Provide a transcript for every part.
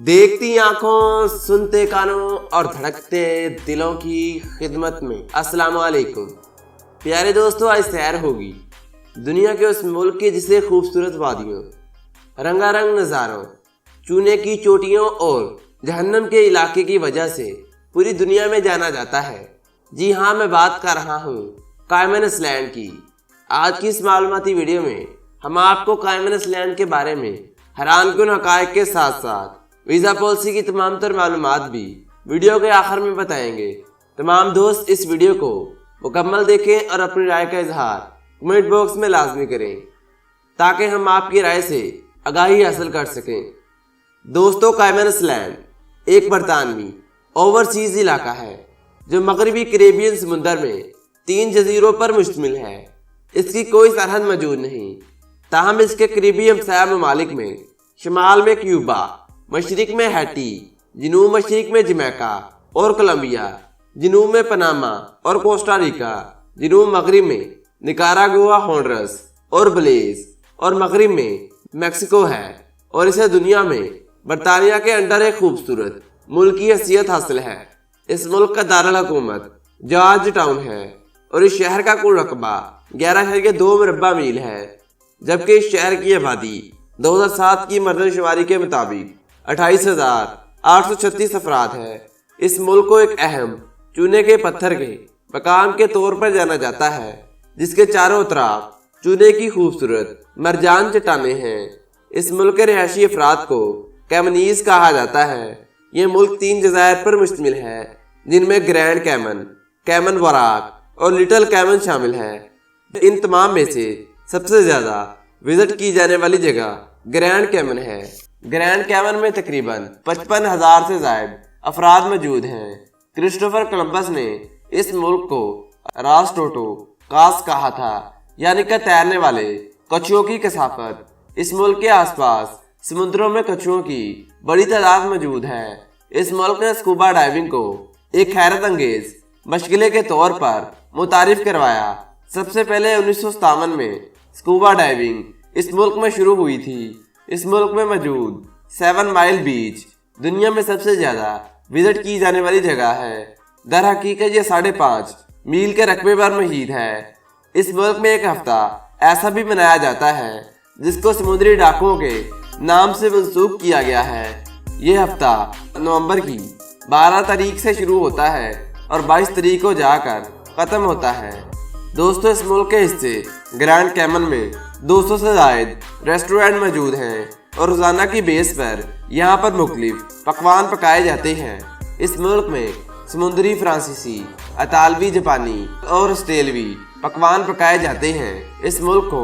देखती आंखों, सुनते कानों और धड़कते दिलों की खिदमत में अस्सलाम वालेकुम। प्यारे दोस्तों, आज सैर होगी दुनिया के उस मुल्क की जिसे खूबसूरत वादियों, रंगारंग नज़ारों, चूने की चोटियों और जहन्नम के इलाके की वजह से पूरी दुनिया में जाना जाता है। जी हाँ, मैं बात कर रहा हूँ कायमन आइलैंड की। आज की इस मालूमाती वीडियो में हम आपको कायमन आइलैंड के बारे में हैरानकुन हक़ाइक़ के साथ साथ वीज़ा पॉलिसी की तमाम तर मालूमात भी वीडियो के आखिर में बताएंगे। तमाम दोस्त इस वीडियो को मुकम्मल देखें और अपनी राय का इजहार कमेंट बॉक्स में लाजमी करें ताकि हम आपकी राय से आगाही हासिल कर सकें। दोस्तों, कायमन आइलैंड एक बरतानवी ओवरसीज इलाका है जो मगरबी कैरेबियन समुंदर में 3 जजीरों पर मुश्तमिल है। इसकी कोई सरहद मौजूद नहीं, ताहम इसके करीबी हमसाया ममालिक में शुमाल में क्यूबा, मशरिक में हैटी, जनूब मशरिक में जमैका और कोलंबिया, जनूब में पनामा और कोस्टा रिका, जनूब मगरिब में निकारागुआ, होंडुरास और बलीज और मगरिब में मैक्सिको है। और इसे दुनिया में बरतानिया के अंडर एक खूबसूरत मुल्क की हैसियत हासिल है। इस मुल्क का दारुल हुकूमत जॉर्ज टाउन है और इस शहर का कुल रकबा 11.2 मुरब्बा मील है, जबकि इस शहर की आबादी 2007 की मर्दमशुमारी के मुताबिक 28,836 अफराद है। इस मुल्क को एक अहम चूने के पत्थर के मकाम के तौर पर जाना जाता है, जिसके चारों तरफ चूने की खूबसूरत मरजान चट्टानें हैं। इस मुल्क के रिहायशी अफराद को कैमनीज कहा जाता है। ये मुल्क 3 जज़ायर पर मुश्तमिल है, जिनमें ग्रैंड कैमन, कैमन वराक और लिटिल कैमन शामिल है। इन तमाम में से सबसे ज़्यादा विजिट की जाने वाली जगह ग्रैंड कैमन है। ग्रैंड कैमन में तकरीबन 55,000 से ज़ायद अफराद मौजूद हैं। क्रिस्टोफर कोलंबस ने इस मुल्क को रास टोटो कास कहा था, यानी कि तैरने वाले कछुओं की कसाफत। इस मुल्क के आसपास समुद्रों में कछुओं की बड़ी तादाद मौजूद है। इस मुल्क ने स्कूबा डाइविंग को एक हैरत अंगेज मशगले के तौर पर मुतारिफ करवाया। सबसे पहले 1957 में स्कूबा डाइविंग इस मुल्क में शुरू हुई थी। इस मुल्क में मौजूद 7 माइल बीच दुनिया में सबसे ज़्यादा विजिट की जाने वाली जगह है। दर हकीकत ये 5.5 मील के रकबे पर मुहित है। इस मुल्क में एक हफ्ता ऐसा भी मनाया जाता है जिसको समुद्री डाकुओं के नाम से मंसूब किया गया है। ये हफ्ता नवंबर की 12 तारीख से शुरू होता है और 22 तारीख को जाकर ख़त्म होता है। दोस्तों, इस मुल्क के हिस्से ग्रैंड कैमन में 200 से ज़ायद रेस्टोरेंट मौजूद हैं और रोज़ाना की बेस पर यहाँ पर मुख्तलिफ पकवान पकाए जाते हैं। इस मुल्क में समुद्री, फ्रांसीसी, इतालवी, जापानी और ऑस्ट्रेलवी पकवान पकाए जाते हैं। इस मुल्क को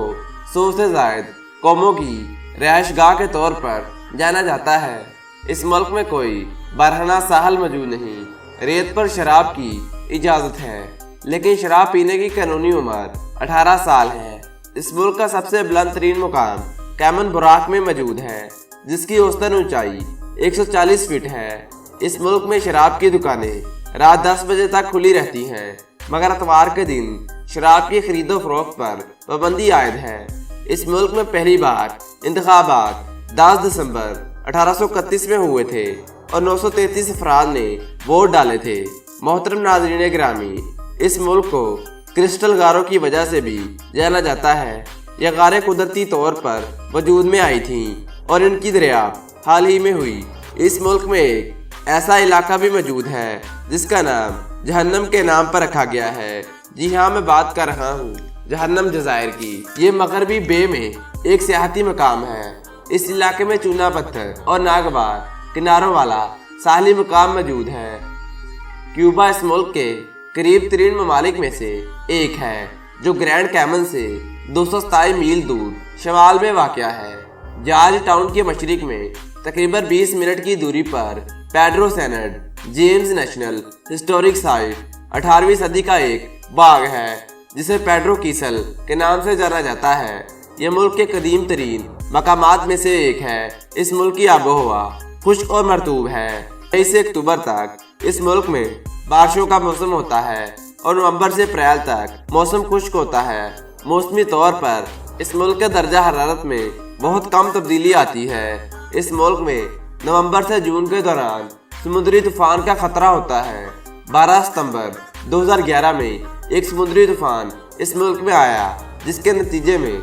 100 से ज़ायद कौमों की रिहाइशगाह के तौर पर जाना जाता है। इस मुल्क में कोई बरहना साहल मौजूद नहीं। रेत पर शराब की इजाज़त है, लेकिन शराब पीने की कानूनी उम्र 18 साल है। इस मुल्क का सबसे बुलंद तरीन मुकाम कैमन बुराक में मौजूद है, जिसकी औसतन ऊंचाई 140 फीट है। इस मुल्क में शराब की दुकानें रात 10 बजे तक खुली रहती हैं, मगर इतवार के दिन शराब की खरीदो फरोख्त पर पाबंदी आयद है। इस मुल्क में पहली बार इंतखाबात 10 दिसंबर 1831 में हुए थे और 933 अफराद ने वोट डाले थे। मोहतरम नाज़रीन गिरामी, इस मुल्क को क्रिस्टल गारों की वजह से भी जाना जाता है। यह गारें कुदरती तौर पर वजूद में आई थीं और इनकी दरियाफ्त हाल ही में हुई। इस मुल्क में एक ऐसा इलाका भी मौजूद है जिसका नाम जहन्नम के नाम पर रखा गया है। जी हाँ, मैं बात कर रहा हूँ जहन्नम जज़ायर की। ये मगरबी बे में एक सियाहती मकाम है। इस इलाके में चूना पत्थर और नागवार किनारों वाला साहली मकाम मौजूद है। क्यूबा इस मुल्क के करीब तरीन ममालिक में से एक है, जो ग्रैंड कैमन से 227 मील दूर शमाल में वाक़या है। जॉर्ज टाउन के मशरिक में तकरीबन 20 मिनट की दूरी पर पेड्रो सैनड जेम्स नेशनल हिस्टोरिक साइट 18वीं सदी का एक बाग है, जिसे पेड्रो कीसल के नाम से जाना जाता है। यह मुल्क के कदीम तरीन मकामात में से एक है। इस मुल्क की आबोहवा खुश्क और मरतूब है। 23 से अक्टूबर तक इस मुल्क में बारिशों का मौसम होता है और नवंबर से अप्रैल तक मौसम खुश्क होता है। मौसमी तौर पर इस मुल्क के दर्जा हरारत में बहुत कम तब्दीली आती है। इस मुल्क में नवंबर से जून के दौरान समुद्री तूफान का खतरा होता है। 12 सितंबर 2011 में एक समुद्री तूफान इस मुल्क में आया, जिसके नतीजे में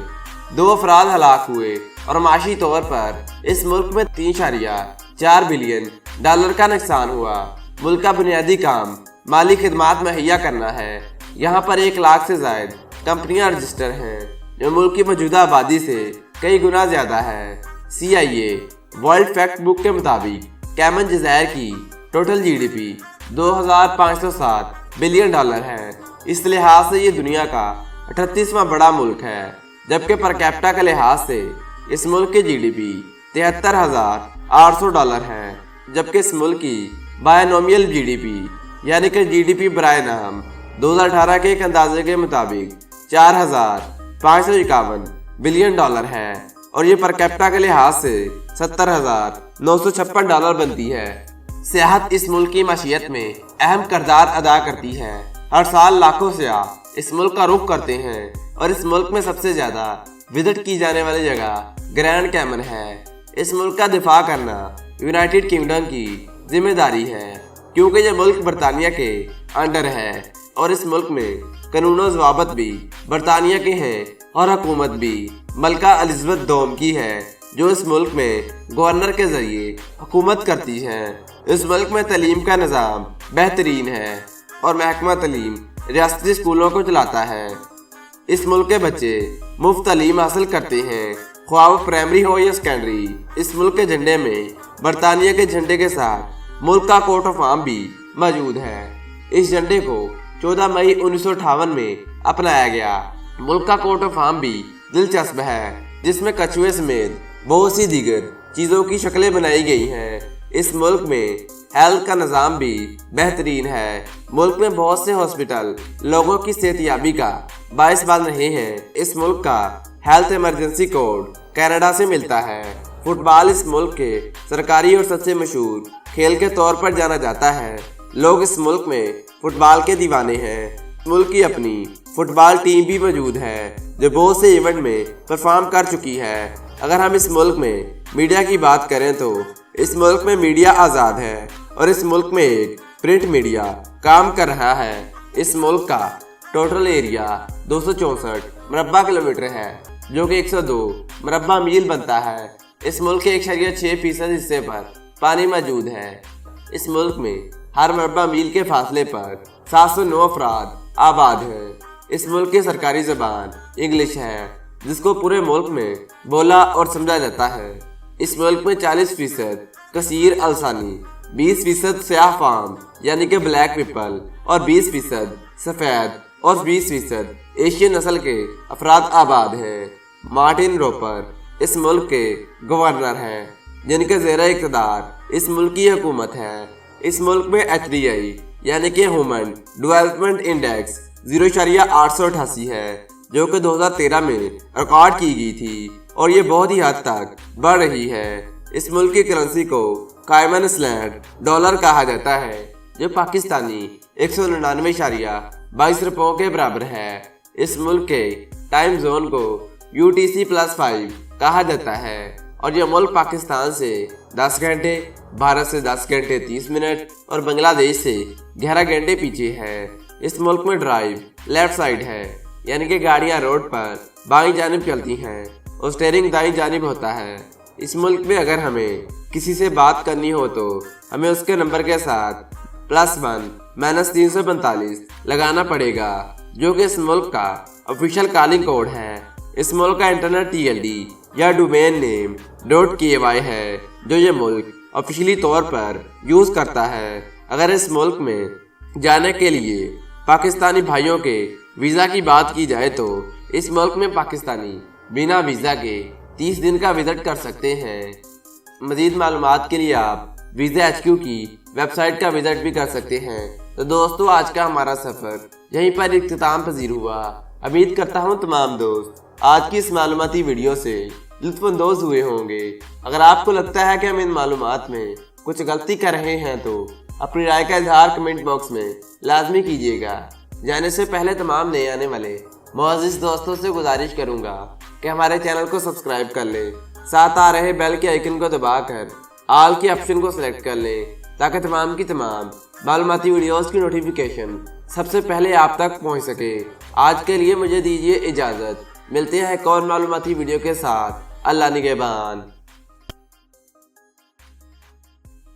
2 अफराद हलाक हुए और माशी तौर पर इस मुल्क में $3.4 बिलियन का नुकसान हुआ। मुल्क का बुनियादी काम माली खिदमात मुहैया करना है। यहाँ पर 1 लाख से ज्यादा कंपनियां रजिस्टर हैं, जो मुल्क की मौजूदा आबादी से कई गुना ज्यादा है। CIA वर्ल्ड फैक्ट बुक के मुताबिक कैमन जज़ायर की टोटल GDP $2,507 बिलियन है। इस लिहाज से ये दुनिया का 38वां बड़ा मुल्क है, जबकि पर कैपिटा के लिहाज से इस मुल्क की GDP $73,800 है, जबकि इस मुल्क की बायनोमियल GDP यानी कि GDP बराए नाम 2018 के एक अंदाजे के मुताबिक $4,551 बिलियन है और ये पर कैपिटा के लिहाज से $70,956 बनती है। सियाहत इस मुल्क की माशियत में अहम किरदार अदा करती है। हर साल लाखों सियाह इस मुल्क का रुख करते हैं और इस मुल्क में सबसे ज्यादा विजिट की जाने वाली जगह ग्रैंड कैमन है। इस मुल्क का दिफा करना यूनाइटेड किंगडम की जिम्मेदारी है, क्योंकि यह मुल्क बरतानिया के अंडर है और इस मुल्क में कानून और ज़वाबत भी बरतानिया के हैं और हुकूमत भी मलका एलिज़ाबेथ दोम की है, जो इस मुल्क में गवर्नर के जरिए हुकूमत करती है। इस मुल्क में तालीम का निज़ाम बेहतरीन है और महकमा तालीम रियासती स्कूलों को चलाता है। इस मुल्क के बच्चे मुफ्त तालीम हासिल करते हैं, ख्वाह वो प्राइमरी हो या सेकेंडरी। इस मुल्क के झंडे में बरतानिया के झंडे के साथ मुल्क का कोट ऑफ आर्म भी मौजूद है। इस झंडे को 14 मई 1958 में अपनाया गया। मुल्क का कोट ऑफ आर्म भी दिलचस्प है, जिसमें कछुए समेत बहुत सी दीगर चीज़ों की शक्लें बनाई गई हैं। इस मुल्क में हेल्थ का निज़ाम भी बेहतरीन है। मुल्क में बहुत से हॉस्पिटल लोगों की सेहतयाबी का बायस बन रहे हैं। इस मुल्क का हेल्थ इमरजेंसी कोड कनाडा से मिलता है। फुटबॉल इस मुल्क के सरकारी और सबसे मशहूर खेल के तौर पर जाना जाता है। लोग इस मुल्क में फुटबॉल के दीवाने हैं। मुल्क की अपनी फुटबॉल टीम भी मौजूद है, जो बहुत से इवेंट में परफॉर्म कर चुकी है। अगर हम इस मुल्क में मीडिया की बात करें तो इस मुल्क में मीडिया आज़ाद है और इस मुल्क में एक प्रिंट मीडिया काम कर रहा है। इस मुल्क का टोटल एरिया 264 मुरब्बा किलोमीटर है, जो कि 102 मुरब्बा मील बनता है। इस मुल्क के 1.6% हिस्से पर पानी मौजूद है। इस मुल्क में हर मुरब्बा मील के फासले पर 709 अफराद आबाद हैं। इस मुल्क की सरकारी ज़बान इंग्लिश है, जिसको पूरे मुल्क में बोला और समझा जाता है। इस मुल्क में 40% कसीर अलसानी, 20% स्याह फार्म यानी कि ब्लैक पीपल और 20% सफ़ेद और 20% एशियन नस्ल के अफराद आबाद हैं। मार्टिन रोपर इस मुल्क के गवर्नर हैं, जिनके ज़ेर इक़्तिदार इस मुल्क की हुकूमत है। इस मुल्क में HDI यानी कि ह्यूमन डेवलपमेंट इंडेक्स 0.888 है, जो कि 2013 में रिकॉर्ड की गई थी और ये बहुत ही हद तक बढ़ रही है। इस मुल्क की करेंसी को कायमन आइलैंड कहा जाता है, जो पाकिस्तानी 199.22 रुपयों के बराबर है। इस मुल्क के टाइम जोन को UTC+5 कहा जाता है और यह मुल्क पाकिस्तान से 10 घंटे, भारत से 10 घंटे 30 मिनट और बांग्लादेश से 11 घंटे पीछे है। इस मुल्क में ड्राइव लेफ्ट साइड है, यानी कि गाड़ियां रोड पर बाईं जानिब चलती हैं और स्टीयरिंग दाईं जानिब होता है। इस मुल्क में अगर हमें किसी से बात करनी हो तो हमें उसके नंबर के साथ +1 -345 लगाना पड़ेगा, जो कि इस मुल्क का ऑफिशियल कॉलिंग कोड है। इस मुल्क का इंटरनेट TLD या डोमेन नेम .ky है, जो ये मुल्क ऑफिशियली तौर पर यूज़ करता है। अगर इस मुल्क में जाने के लिए पाकिस्तानी भाइयों के वीज़ा की बात की जाए तो इस मुल्क में पाकिस्तानी बिना वीज़ा के 30 दिन का विजिट कर सकते हैं। मज़ीद मालूमात के लिए आप वीज़ा HQ की वेबसाइट का विजिट भी कर सकते हैं। तो दोस्तों, आज का हमारा सफ़र यहीं पर इख्तिताम पजीर हुआ। उम्मीद करता हूँ तमाम दोस्त आज की इस मालूमाती वीडियो से लुत्फ़अंदोज़ हुए होंगे। अगर आपको लगता है कि हम इन मालूमात में कुछ गलती कर रहे हैं तो अपनी राय का इजहार कमेंट बॉक्स में लाजमी कीजिएगा। जाने से पहले तमाम नए आने वाले मुअज़्ज़िज़ दोस्तों से गुजारिश करूंगा कि हमारे चैनल को सब्सक्राइब कर लें, साथ आ रहे बेल के आइकन को दबाकर آل کے آپشن کو سلیکٹ کر لیں تاکہ تمام کی تمام معلوماتی ویڈیوز کی نوٹیفیکیشن سب سے پہلے آپ تک پہنچ سکے۔ آج کے لیے مجھے دیجیے اجازت، ملتے ہیں ایک اور معلوماتی ویڈیو کے ساتھ۔ اللہ نگہبان۔